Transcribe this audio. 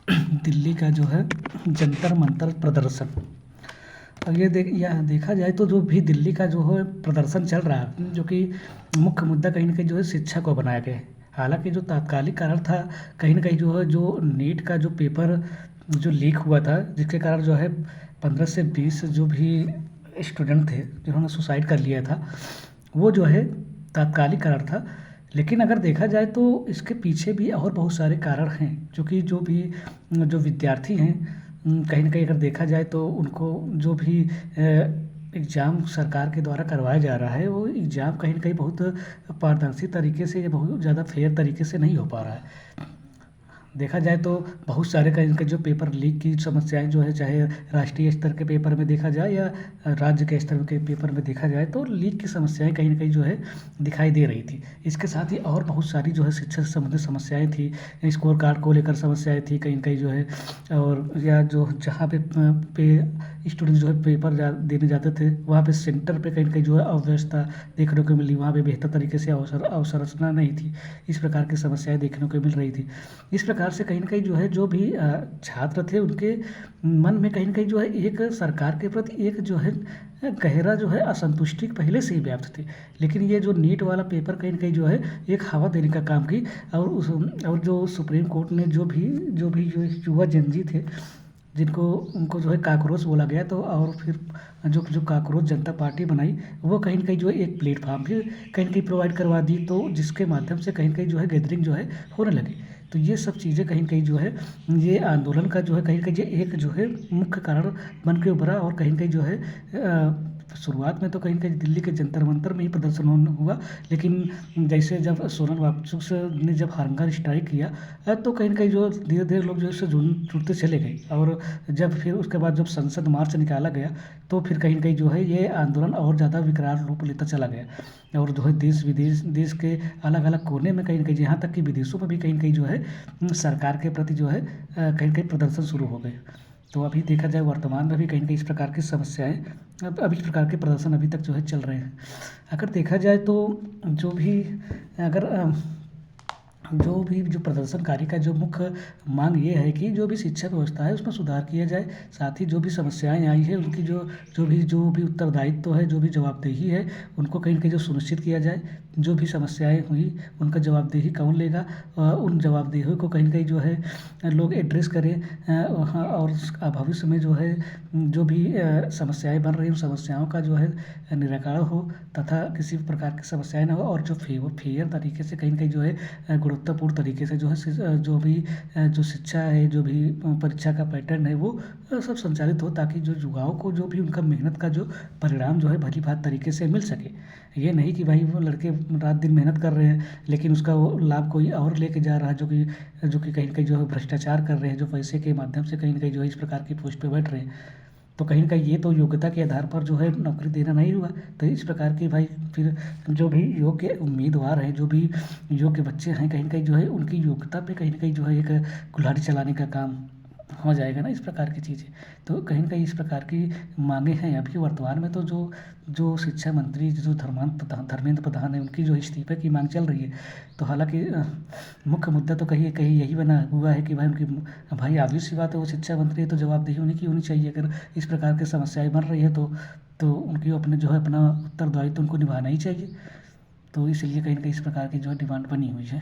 दिल्ली का जो है जंतर मंतर प्रदर्शन। अब यह देखा जाए तो जो भी दिल्ली का जो है प्रदर्शन चल रहा है, जो कि मुख्य मुद्दा कहीं न कहीं जो है शिक्षा को बनाया गया है। हालाँकि जो तात्कालिक कारण था, कहीं न कहीं जो है जो नीट का जो पेपर जो लीक हुआ था, जिसके कारण जो है 15 से 20 जो भी स्टूडेंट थे जिन्होंने सुसाइड कर लिया था, वो जो है तात्कालिक कारण था। लेकिन अगर देखा जाए तो इसके पीछे भी और बहुत सारे कारण हैं, जो कि जो विद्यार्थी हैं, कहीं न कहीं अगर देखा जाए तो उनको जो भी एग्ज़ाम सरकार के द्वारा करवाया जा रहा है, वो एग्ज़ाम कहीं न कहीं बहुत पारदर्शी तरीके से या बहुत ज़्यादा फेयर तरीके से नहीं हो पा रहा है। देखा जाए तो बहुत सारे कहीं के जो पेपर लीक की समस्याएँ जो है, चाहे राष्ट्रीय स्तर के पेपर में देखा जाए या राज्य के स्तर के पेपर में देखा जाए, तो लीक की समस्याएँ कहीं न कहीं जो है दिखाई दे रही थी। इसके साथ ही और बहुत सारी जो है शिक्षा से संबंधित समस्याएँ थी, स्कोर कार्ड को लेकर समस्याएँ थी कहीं न कहीं जो है, और या जो जहाँ पे स्टूडेंट जो है पेपर देने जाते थे, वहाँ पे सेंटर पे कहीं न कहीं जो है अव्यवस्था देखने को मिली, वहाँ पे बेहतर तरीके से अवसंरचना नहीं थी। इस प्रकार की समस्याएँ देखने को मिल रही थी। इस प्रकार से कहीं न कहीं जो है जो भी छात्र थे, उनके मन में कहीं न कहीं जो है एक सरकार के प्रति एक जो है गहरा जो है असंतुष्टि पहले से ही व्याप्त थी। लेकिन ये जो नीट वाला पेपर कहीं न कहीं जो है एक हवा देने का काम की, और जो सुप्रीम कोर्ट ने जो युवा जेनज़ी थे, जिनको उनको जो है काकरोच बोला गया, तो और फिर जो काकरोच जनता पार्टी बनाई, वो कहीं न कहीं जो है एक प्लेटफ़ॉर्म भी कहीं न कहीं प्रोवाइड करवा दी, तो जिसके माध्यम से कहीं न कहीं जो है गैदरिंग जो है होने लगी। तो ये सब चीज़ें कहीं न कहीं जो है, ये आंदोलन का जो है कहीं न कहीं ये एक जो है मुख्य कारण बन के उभरा, और कहीं न कहीं जो है शुरुआत में तो कहीं न कहीं दिल्ली के जंतर मंतर में ही प्रदर्शन हुआ। लेकिन जैसे जब सोनल वांगचुक ने जब हंगर स्ट्राइक किया, तो कहीं न कहीं जो धीरे-धीरे लोग जो है इससे जुड़ते चले गए, और जब फिर उसके बाद जब संसद मार्च निकाला गया, तो फिर कहीं न कहीं जो है ये आंदोलन और ज़्यादा विकराल रूप लेता चला गया, और जो है देश के अलग-अलग कोने में कहीं न कहीं, यहाँ तक कि विदेशों में भी कहीं न कहीं जो है सरकार के प्रति जो है कहीं न कहीं प्रदर्शन शुरू हो गए। तो अभी देखा जाए वर्तमान में भी कहीं न कहीं इस प्रकार की समस्याएँ, अब इस प्रकार के प्रदर्शन अभी तक जो है चल रहे हैं। अगर देखा जाए तो जो भी अगर जो प्रदर्शनकारी का जो मुख्य मांग ये है कि जो भी शिक्षा व्यवस्था है उसमें सुधार किया जाए। साथ ही जो भी समस्याएँ आई हैं, उनकी जो भी उत्तरदायित्व है, जो भी जवाबदेही है, उनको कहीं न कहीं जो सुनिश्चित किया जाए। जो भी समस्याएँ हुई, उनका जवाबदेही कौन लेगा? उन जवाबदेही को कहीं न कहीं जो है लोग एड्रेस करें, हाँ, और भविष्य में जो है जो भी समस्याएँ बन रही हैं, उन समस्याओं का जो है निराकरण हो, तथा किसी भी प्रकार की समस्याएँ ना हो, और जो फेयर तरीके से कहीं न कहीं जो है गुणवत्तापूर्ण तरीके से जो है जो भी जो शिक्षा है, जो भी परीक्षा का पैटर्न है, वो सब संचालित हो, ताकि जो युवाओं को जो भी उनका मेहनत का जो परिणाम जो है भली-भाँति तरीके से मिल सके। ये नहीं कि भाई वो लड़के रात-दिन मेहनत कर रहे हैं, लेकिन उसका वो लाभ कोई और लेके जा रहा है, जो कि कहीं न कहीं जो है भ्रष्टाचार कर रहे हैं, जो पैसे के माध्यम से कहीं न कहीं जो है इस प्रकार की पोस्ट पे बैठ रहे हैं। तो कहीं न कहीं ये तो योग्यता के आधार पर जो है नौकरी देना नहीं हुआ। तो इस प्रकार की भाई फिर जो भी योग्य उम्मीदवार हैं, जो भी योग्य बच्चे हैं, कहीं न कहीं जो है उनकी योग्यता पे कहीं न कहीं जो है एक कुल्हाड़ी चलाने का काम हो जाएगा ना, इस प्रकार की चीज़ें। तो कहीं न कहीं इस प्रकार की माँगे हैं। अभी वर्तमान में तो जो जो शिक्षा मंत्री जो धर्मेंद्र प्रधान हैं, उनकी जो इस्तीफे की माँग चल रही है। तो हालाँकि मुख्य मुद्दा तो कहीं कहीं यही बना हुआ है कि भाई ऑब्वियस सी बात है, वो शिक्षा मंत्री है तो जवाबदेही उन्हीं की होनी चाहिए। अगर इस प्रकार की समस्याएँ बन रही है, तो उनकी अपने जो है अपना उत्तरदायित्व उनको निभाना ही चाहिए। तो इसलिए कहीं न कहीं इस प्रकार की जो है डिमांड बनी हुई है।